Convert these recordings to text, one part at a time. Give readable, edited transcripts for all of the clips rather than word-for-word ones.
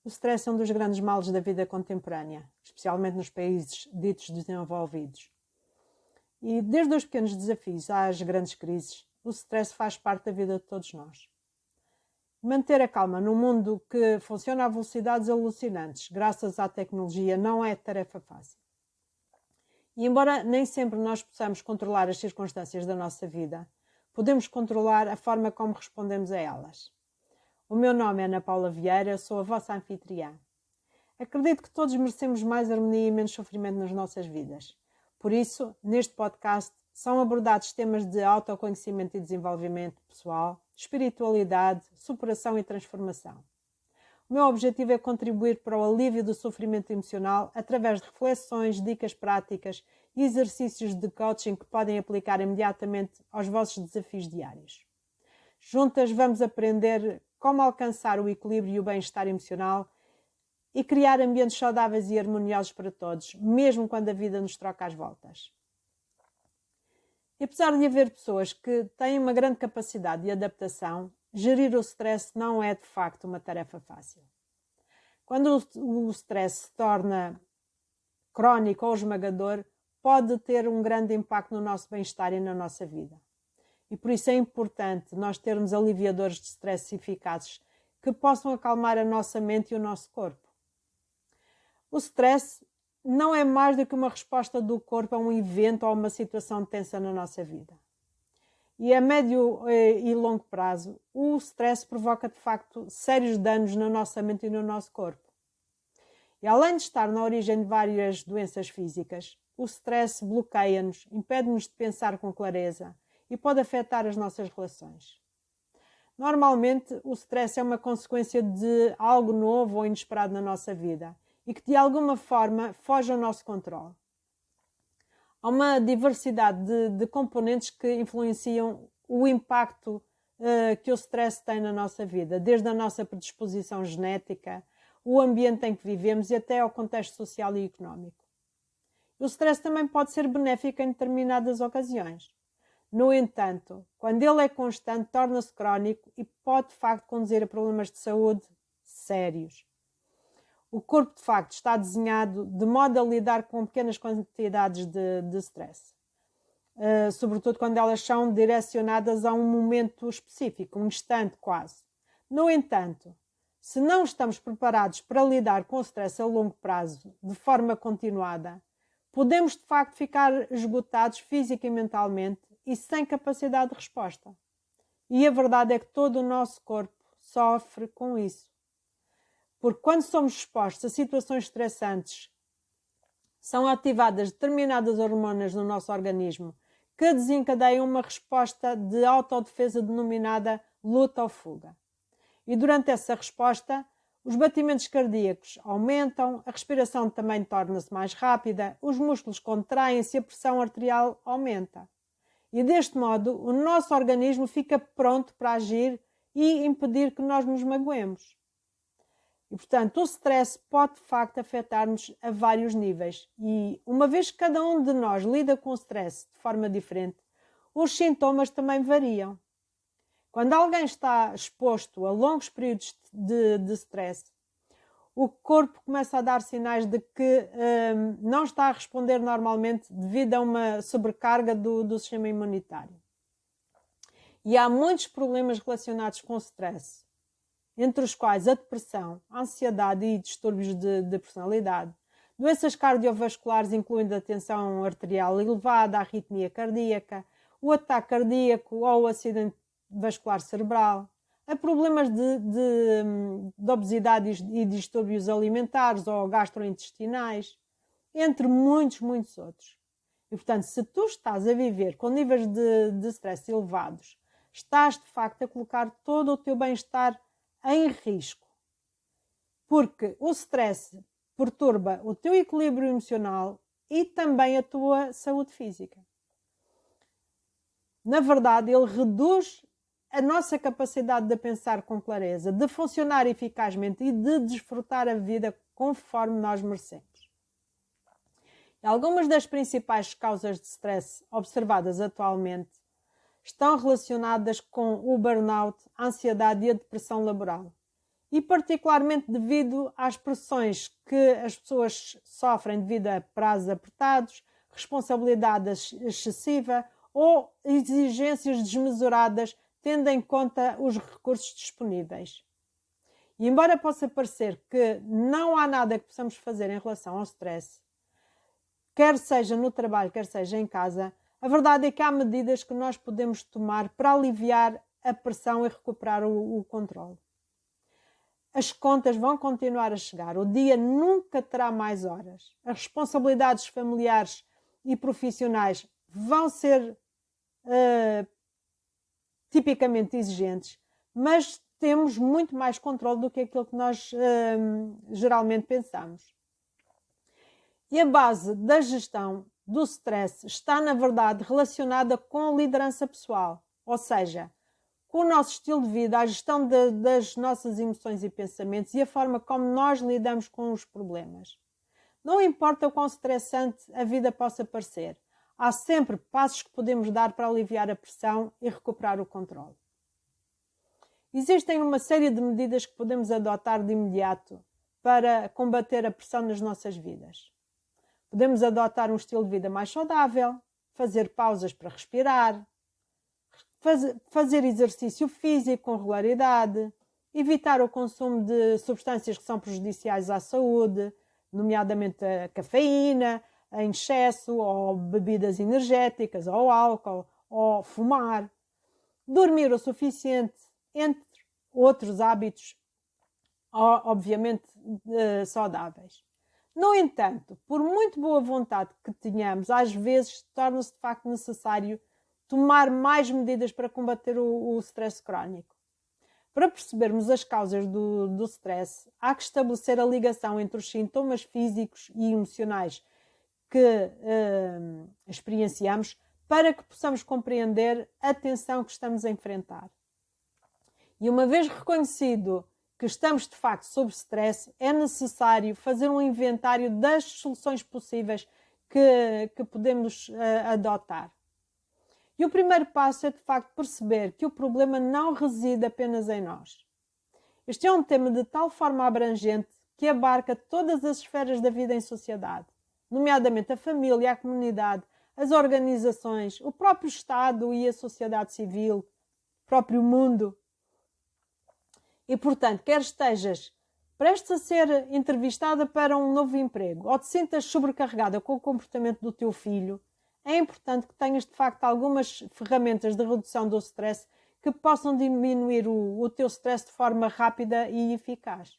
O stress é um dos grandes males da vida contemporânea, especialmente nos países ditos desenvolvidos. E desde os pequenos desafios às grandes crises, o stress faz parte da vida de todos nós. Manter a calma num mundo que funciona a velocidades alucinantes, graças à tecnologia, não é tarefa fácil. E embora nem sempre nós possamos controlar as circunstâncias da nossa vida, podemos controlar a forma como respondemos a elas. O meu nome é Ana Paula Vieira, sou a vossa anfitriã. Acredito que todos merecemos mais harmonia e menos sofrimento nas nossas vidas. Por isso, neste podcast, são abordados temas de autoconhecimento e desenvolvimento pessoal, espiritualidade, superação e transformação. O meu objetivo é contribuir para o alívio do sofrimento emocional através de reflexões, dicas práticas e exercícios de coaching que podem aplicar imediatamente aos vossos desafios diários. Juntas vamos aprender como alcançar o equilíbrio e o bem-estar emocional e criar ambientes saudáveis e harmoniosos para todos, mesmo quando a vida nos troca as voltas. E apesar de haver pessoas que têm uma grande capacidade de adaptação, gerir o stress não é de facto uma tarefa fácil. Quando o stress se torna crónico ou esmagador, pode ter um grande impacto no nosso bem-estar e na nossa vida. E por isso é importante nós termos aliviadores de stress eficazes que possam acalmar a nossa mente e o nosso corpo. O stress não é mais do que uma resposta do corpo a um evento ou a uma situação tensa na nossa vida. E a médio e longo prazo, o stress provoca de facto sérios danos na nossa mente e no nosso corpo. E além de estar na origem de várias doenças físicas, o stress bloqueia-nos, impede-nos de pensar com clareza e pode afetar as nossas relações. Normalmente, o stress é uma consequência de algo novo ou inesperado na nossa vida e que de alguma forma foge ao nosso controle. Há uma diversidade de componentes que influenciam o impacto que o stress tem na nossa vida, desde a nossa predisposição genética, o ambiente em que vivemos e até ao contexto social e económico. O stress também pode ser benéfico em determinadas ocasiões. No entanto, quando ele é constante, torna-se crónico e pode de facto conduzir a problemas de saúde sérios. O corpo, de facto, está desenhado de modo a lidar com pequenas quantidades de stress. Sobretudo quando elas são direcionadas a um momento específico, um instante quase. No entanto, se não estamos preparados para lidar com o stress a longo prazo, de forma continuada, podemos, de facto, ficar esgotados física e mentalmente e sem capacidade de resposta. E a verdade é que todo o nosso corpo sofre com isso. Porque quando somos expostos a situações estressantes, são ativadas determinadas hormonas no nosso organismo que desencadeiam uma resposta de autodefesa denominada luta ou fuga. E durante essa resposta, os batimentos cardíacos aumentam, a respiração também torna-se mais rápida, os músculos contraem-se e a pressão arterial aumenta. E deste modo, o nosso organismo fica pronto para agir e impedir que nós nos magoemos. E, portanto, o stress pode, de facto, afetar-nos a vários níveis. E, uma vez que cada um de nós lida com o stress de forma diferente, os sintomas também variam. Quando alguém está exposto a longos períodos de stress, o corpo começa a dar sinais de que não está a responder normalmente devido a uma sobrecarga do sistema imunitário. E há muitos problemas relacionados com o stress, entre os quais a depressão, a ansiedade e distúrbios de personalidade, doenças cardiovasculares incluindo a tensão arterial elevada, a arritmia cardíaca, o ataque cardíaco ou o acidente vascular cerebral, a problemas de obesidade e distúrbios alimentares ou gastrointestinais, entre muitos, muitos outros. E, portanto, se tu estás a viver com níveis de stress elevados, estás, de facto, a colocar todo o teu bem-estar em risco. Porque o stress perturba o teu equilíbrio emocional e também a tua saúde física. Na verdade, ele reduz a nossa capacidade de pensar com clareza, de funcionar eficazmente e de desfrutar a vida conforme nós merecemos. E algumas das principais causas de stress observadas atualmente estão relacionadas com o burnout, a ansiedade e a depressão laboral. e particularmente devido às pressões que as pessoas sofrem devido a prazos apertados, responsabilidade excessiva ou exigências desmesuradas, tendo em conta os recursos disponíveis. E embora possa parecer que não há nada que possamos fazer em relação ao stress, quer seja no trabalho, quer seja em casa, a verdade é que há medidas que nós podemos tomar para aliviar a pressão e recuperar o controle. As contas vão continuar a chegar, o dia nunca terá mais horas, as responsabilidades familiares e profissionais vão ser tipicamente exigentes, mas temos muito mais controle do que aquilo que nós geralmente pensamos. E a base da gestão do stress está, na verdade, relacionada com a liderança pessoal, ou seja, com o nosso estilo de vida, a gestão das nossas emoções e pensamentos e a forma como nós lidamos com os problemas. Não importa o quão estressante a vida possa parecer, há sempre passos que podemos dar para aliviar a pressão e recuperar o controle. Existem uma série de medidas que podemos adotar de imediato para combater a pressão nas nossas vidas. Podemos adotar um estilo de vida mais saudável, fazer pausas para respirar, fazer exercício físico com regularidade, evitar o consumo de substâncias que são prejudiciais à saúde, nomeadamente a cafeína em excesso, ou bebidas energéticas, ou álcool, ou fumar, dormir o suficiente, entre outros hábitos, obviamente, saudáveis. No entanto, por muito boa vontade que tenhamos, às vezes torna-se de facto necessário tomar mais medidas para combater o stress crónico. Para percebermos as causas do stress, há que estabelecer a ligação entre os sintomas físicos e emocionais que experienciamos para que possamos compreender a tensão que estamos a enfrentar. E uma vez reconhecido que estamos de facto sob stress, é necessário fazer um inventário das soluções possíveis que podemos adotar. E o primeiro passo é, de facto, perceber que o problema não reside apenas em nós. Este é um tema de tal forma abrangente que abarca todas as esferas da vida em sociedade, nomeadamente a família, a comunidade, as organizações, o próprio Estado e a sociedade civil, o próprio mundo. E, portanto, quer estejas prestes a ser entrevistada para um novo emprego ou te sintas sobrecarregada com o comportamento do teu filho, é importante que tenhas, de facto, algumas ferramentas de redução do stress que possam diminuir o teu stress de forma rápida e eficaz.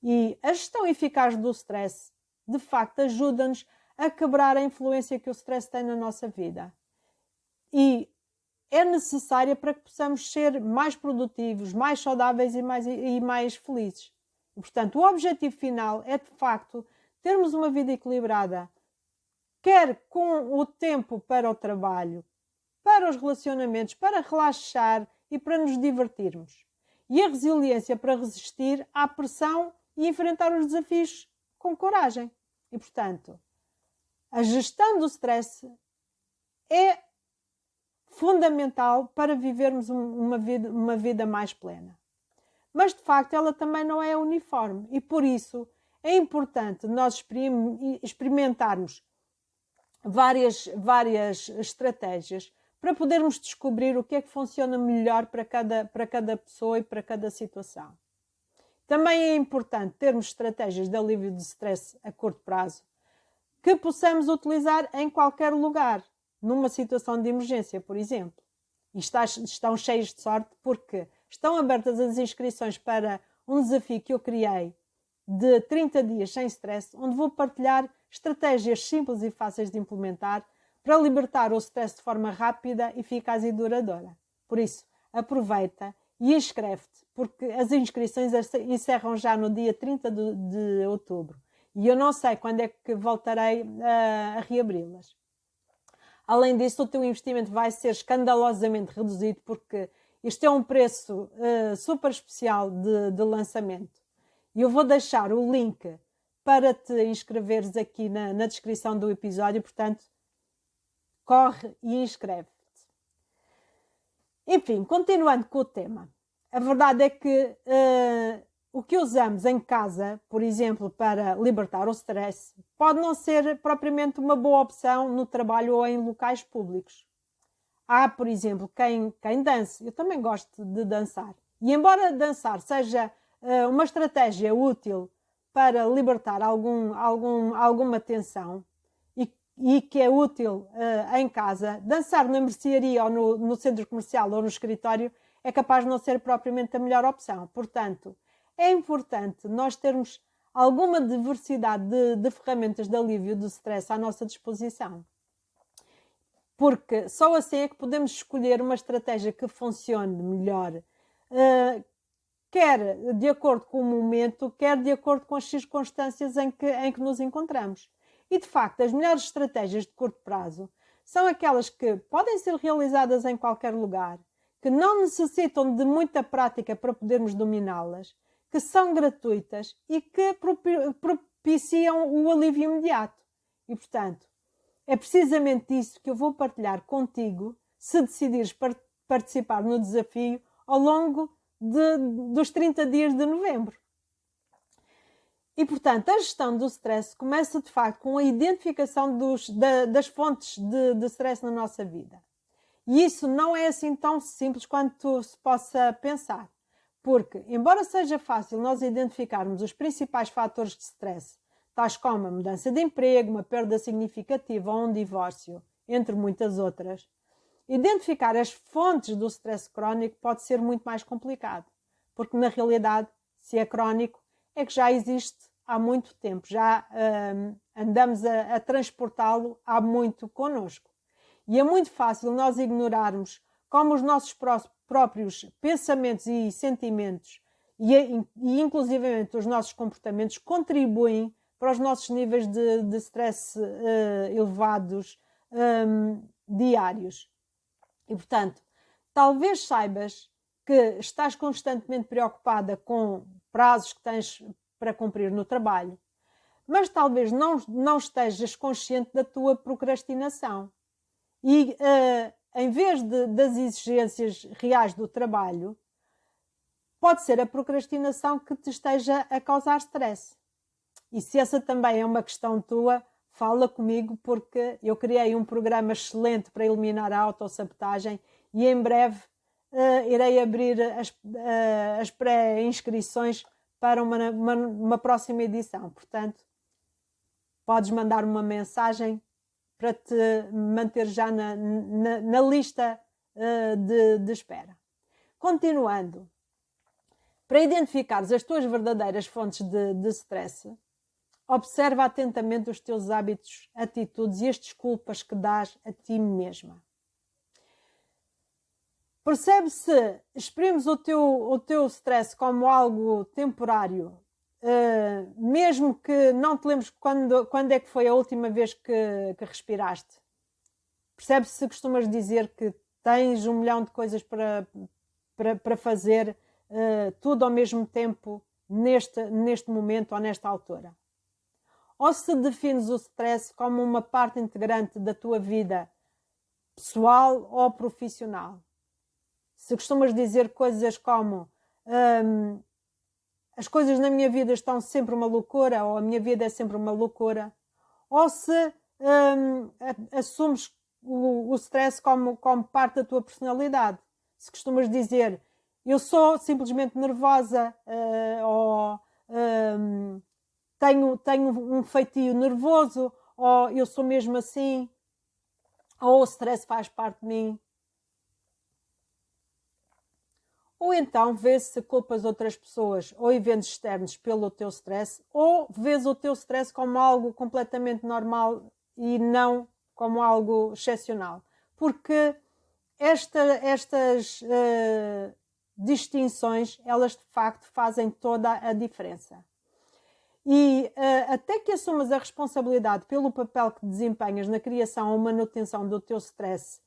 E a gestão eficaz do stress, de facto, ajuda-nos a quebrar a influência que o stress tem na nossa vida. E é necessária para que possamos ser mais produtivos, mais saudáveis e mais felizes. E, portanto, o objetivo final é, de facto, termos uma vida equilibrada, quer com o tempo para o trabalho, para os relacionamentos, para relaxar e para nos divertirmos. E a resiliência para resistir à pressão e enfrentar os desafios com coragem. E, portanto, a gestão do stress é fundamental para vivermos uma vida mais plena. Mas, de facto, ela também não é uniforme e, por isso, é importante nós experimentarmos várias estratégias para podermos descobrir o que é que funciona melhor para cada pessoa e para cada situação. Também é importante termos estratégias de alívio de stress a curto prazo que possamos utilizar em qualquer lugar, numa situação de emergência, por exemplo. E estão cheios de sorte porque estão abertas as inscrições para um desafio que eu criei de 30 dias sem stress, onde vou partilhar estratégias simples e fáceis de implementar para libertar o stress de forma rápida, eficaz e duradoura. Por isso, aproveita e inscreve-te, porque as inscrições encerram já no dia 30 de outubro. E eu não sei quando é que voltarei a reabri-las. Além disso, o teu investimento vai ser escandalosamente reduzido, porque este é um preço super especial de lançamento. E eu vou deixar o link para te inscreveres aqui na descrição do episódio, portanto, corre e inscreve-te. Enfim, continuando com o tema. A verdade é que que usamos em casa, por exemplo, para libertar o stress, pode não ser propriamente uma boa opção no trabalho ou em locais públicos. Há, por exemplo, quem dance. Eu também gosto de dançar. E embora dançar seja uma estratégia útil para libertar alguma tensão e que é útil em casa, dançar na mercearia ou no centro comercial ou no escritório é capaz de não ser propriamente a melhor opção. Portanto, é importante nós termos alguma diversidade de ferramentas de alívio do stress à nossa disposição. Porque só assim é que podemos escolher uma estratégia que funcione melhor, quer de acordo com o momento, quer de acordo com as circunstâncias em que nos encontramos. E, de facto, as melhores estratégias de curto prazo são aquelas que podem ser realizadas em qualquer lugar, que não necessitam de muita prática para podermos dominá-las, que são gratuitas e que propiciam o alívio imediato. E, portanto, é precisamente isso que eu vou partilhar contigo se decidires participar no desafio ao longo dos 30 dias de novembro. E, portanto, a gestão do stress começa, de facto, com a identificação das fontes de stress na nossa vida. E isso não é assim tão simples quanto se possa pensar. Porque, embora seja fácil nós identificarmos os principais fatores de stress, tais como a mudança de emprego, uma perda significativa ou um divórcio, entre muitas outras, identificar as fontes do stress crónico pode ser muito mais complicado. Porque, na realidade, se é crónico, é que já existe há muito tempo, já andamos a transportá-lo há muito connosco. E é muito fácil nós ignorarmos como os nossos próprios pensamentos e sentimentos e inclusivamente os nossos comportamentos contribuem para os nossos níveis de stress elevados diários. E, portanto, talvez saibas que estás constantemente preocupada com prazos que tens para cumprir no trabalho, mas talvez não estejas consciente da tua procrastinação. E em vez das exigências reais do trabalho, pode ser a procrastinação que te esteja a causar stress. E se essa também é uma questão tua, fala comigo, porque eu criei um programa excelente para eliminar a autossabotagem e em breve irei abrir as pré-inscrições para uma próxima edição. Portanto, podes mandar uma mensagem para te manter já na lista de espera. Continuando, para identificares as tuas verdadeiras fontes de stress, observa atentamente os teus hábitos, atitudes e as desculpas que dás a ti mesma. Percebe se exprimes o teu stress como algo temporário, mesmo que não te lembres quando é que foi a última vez que respiraste. Percebe se costumas dizer que tens 1 milhão de coisas para fazer, tudo ao mesmo tempo, neste momento ou nesta altura. Ou se defines o stress como uma parte integrante da tua vida pessoal ou profissional. Se costumas dizer coisas como as coisas na minha vida estão sempre uma loucura, ou a minha vida é sempre uma loucura, ou se assumes o stress como parte da tua personalidade. Se costumas dizer eu sou simplesmente nervosa, ou tenho um feitio nervoso, ou eu sou mesmo assim, ou o stress faz parte de mim. Ou então vês se culpas outras pessoas ou eventos externos pelo teu stress, ou vês o teu stress como algo completamente normal e não como algo excepcional. Porque estas distinções, elas de facto fazem toda a diferença. E até que assumas a responsabilidade pelo papel que desempenhas na criação ou manutenção do teu stress,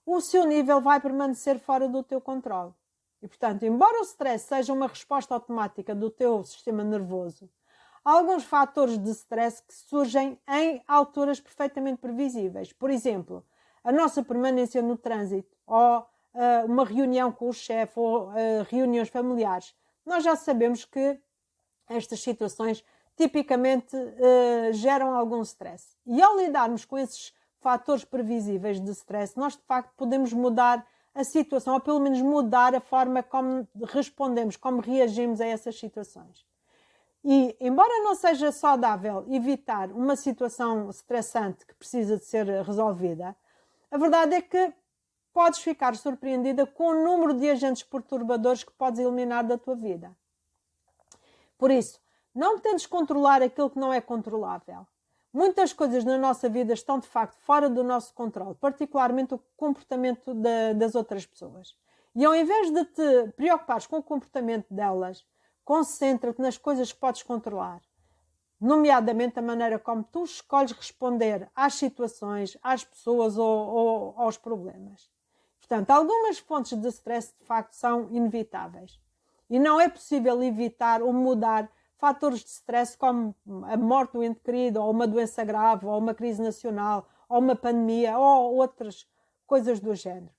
o seu nível vai permanecer fora do teu controle. E, portanto, embora o stress seja uma resposta automática do teu sistema nervoso, há alguns fatores de stress que surgem em alturas perfeitamente previsíveis. Por exemplo, a nossa permanência no trânsito, ou uma reunião com o chefe, ou reuniões familiares. Nós já sabemos que estas situações tipicamente geram algum stress. E ao lidarmos com esses fatores previsíveis de stress, nós de facto podemos mudar a situação, ou pelo menos mudar a forma como respondemos, como reagimos a essas situações. E, embora não seja saudável evitar uma situação estressante que precisa de ser resolvida, a verdade é que podes ficar surpreendida com o número de agentes perturbadores que podes eliminar da tua vida. Por isso, não tentes controlar aquilo que não é controlável. Muitas coisas na nossa vida estão de facto fora do nosso controle, particularmente o comportamento das outras pessoas. E ao invés de te preocupares com o comportamento delas, concentra-te nas coisas que podes controlar, nomeadamente a maneira como tu escolhes responder às situações, às pessoas ou aos problemas. Portanto, algumas fontes de stress de facto são inevitáveis. E não é possível evitar ou mudar fatores de stress como a morte do ente querido, ou uma doença grave, ou uma crise nacional, ou uma pandemia, ou outras coisas do género.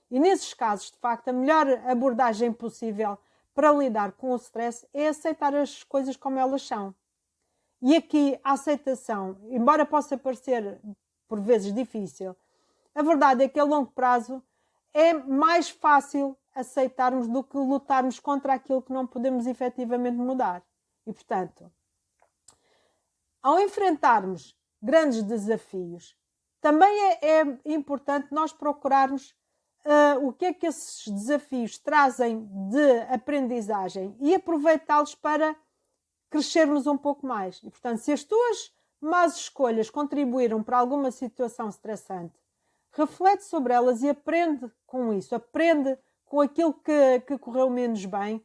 E nesses casos, de facto, a melhor abordagem possível para lidar com o stress é aceitar as coisas como elas são. E aqui a aceitação, embora possa parecer por vezes difícil, a verdade é que a longo prazo é mais fácil aceitarmos do que lutarmos contra aquilo que não podemos efetivamente mudar. E, portanto, ao enfrentarmos grandes desafios, também é importante nós procurarmos o que é que esses desafios trazem de aprendizagem e aproveitá-los para crescermos um pouco mais. E, portanto, se as tuas más escolhas contribuíram para alguma situação estressante, reflete sobre elas e aprende com isso. Aprende com aquilo que correu menos bem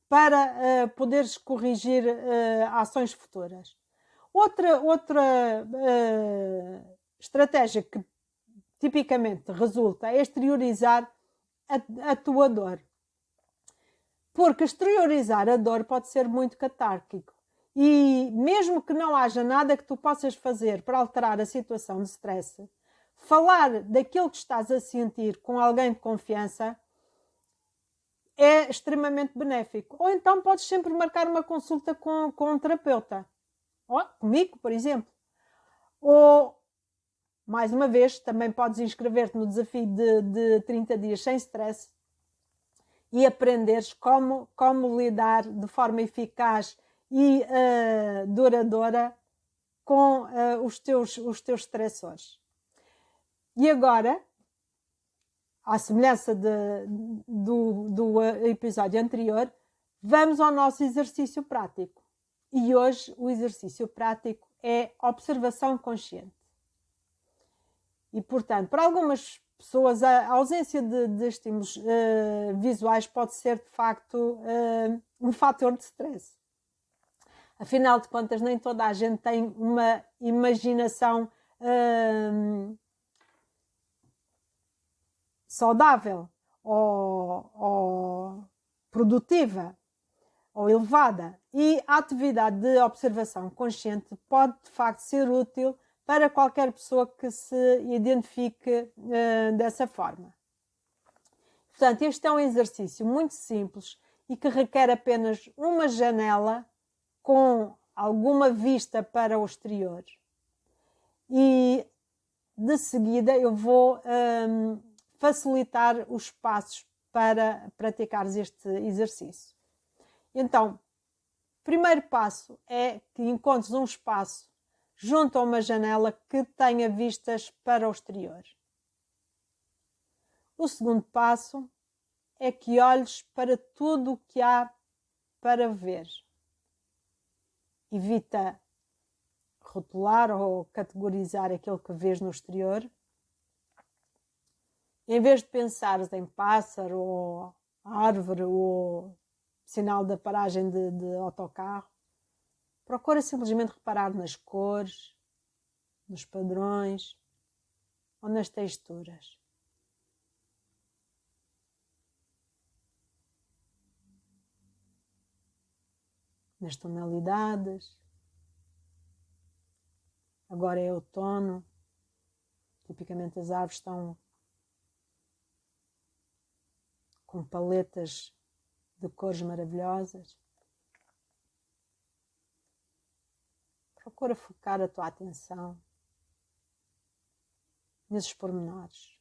para poderes corrigir ações futuras. Outra estratégia que tipicamente resulta é exteriorizar a tua dor. Porque exteriorizar a dor pode ser muito catárquico. E mesmo que não haja nada que tu possas fazer para alterar a situação de stress, falar daquilo que estás a sentir com alguém de confiança é extremamente benéfico. Ou então podes sempre marcar uma consulta com um terapeuta. Ou comigo, por exemplo. Ou, mais uma vez, também podes inscrever-te no desafio de 30 dias sem stress e aprenderes como lidar de forma eficaz e duradoura com os teus estressores. E agora, à semelhança do episódio anterior, vamos ao nosso exercício prático. E hoje o exercício prático é observação consciente. E, portanto, para algumas pessoas, a ausência de estímulos visuais pode ser, de facto, um fator de stress. Afinal de contas, nem toda a gente tem uma imaginação saudável ou produtiva ou elevada. E a atividade de observação consciente pode, de facto, ser útil para qualquer pessoa que se identifique dessa forma. Portanto, este é um exercício muito simples e que requer apenas uma janela com alguma vista para o exterior. E, de seguida, eu vou facilitar os passos para praticares este exercício. Então, o primeiro passo é que encontres um espaço junto a uma janela que tenha vistas para o exterior. O segundo passo é que olhes para tudo o que há para ver. Evita rotular ou categorizar aquilo que vês no exterior. Em vez de pensares em pássaro ou árvore ou sinal da paragem de autocarro, procura simplesmente reparar nas cores, nos padrões ou nas texturas. Nas tonalidades. Agora é outono. Tipicamente as árvores estão com paletas de cores maravilhosas. Procura focar a tua atenção nesses pormenores.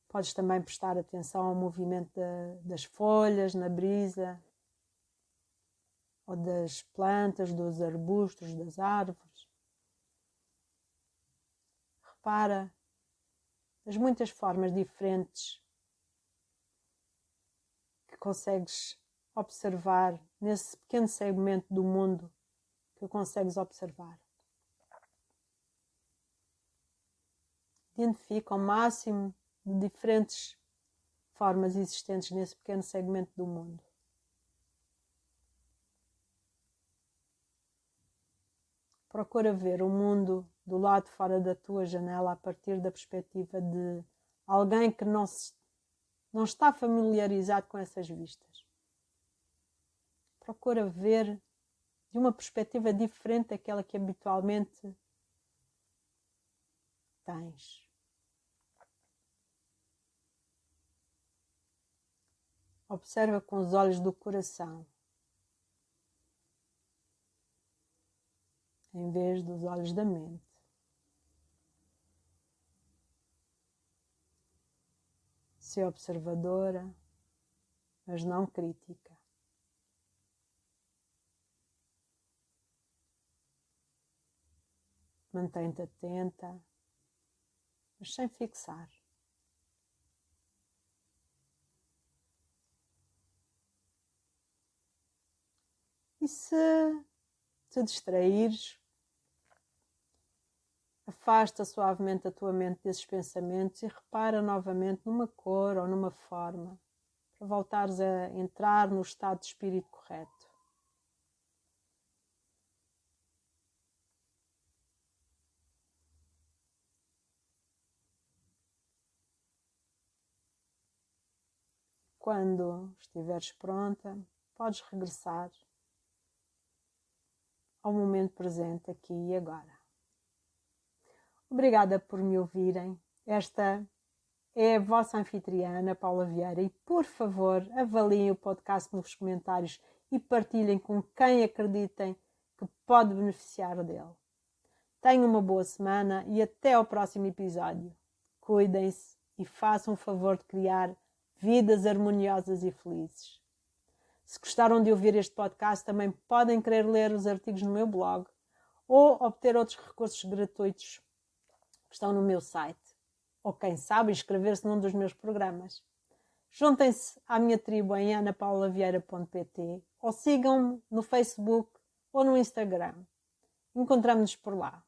Podes também prestar atenção ao movimento das folhas na brisa, ou das plantas, dos arbustos, das árvores. Repara as muitas formas diferentes que consegues observar nesse pequeno segmento do mundo que consegues observar. Identifica o máximo de diferentes formas existentes nesse pequeno segmento do mundo. Procura ver o mundo do lado de fora da tua janela a partir da perspectiva de alguém que não está familiarizado com essas vistas. Procura ver de uma perspectiva diferente daquela que habitualmente tens. Observa com os olhos do coração, em vez dos olhos da mente. Ser observadora, mas não crítica. Mantém-te atenta, mas sem fixar. E se te distraíres, afasta suavemente a tua mente desses pensamentos e repara novamente numa cor ou numa forma, para voltares a entrar no estado de espírito correto. Quando estiveres pronta, podes regressar ao momento presente, aqui e agora. Obrigada por me ouvirem. Esta é a vossa anfitriã, Ana Paula Vieira, e por favor avaliem o podcast nos comentários e partilhem com quem acreditem que pode beneficiar dele. Tenham uma boa semana e até ao próximo episódio. Cuidem-se e façam o favor de criar vidas harmoniosas e felizes. Se gostaram de ouvir este podcast, também podem querer ler os artigos no meu blog ou obter outros recursos gratuitos que estão no meu site. Ou quem sabe inscrever-se num dos meus programas. Juntem-se à minha tribo em anapaulaVieira.pt ou sigam-me no Facebook ou no Instagram. Encontramo-nos por lá.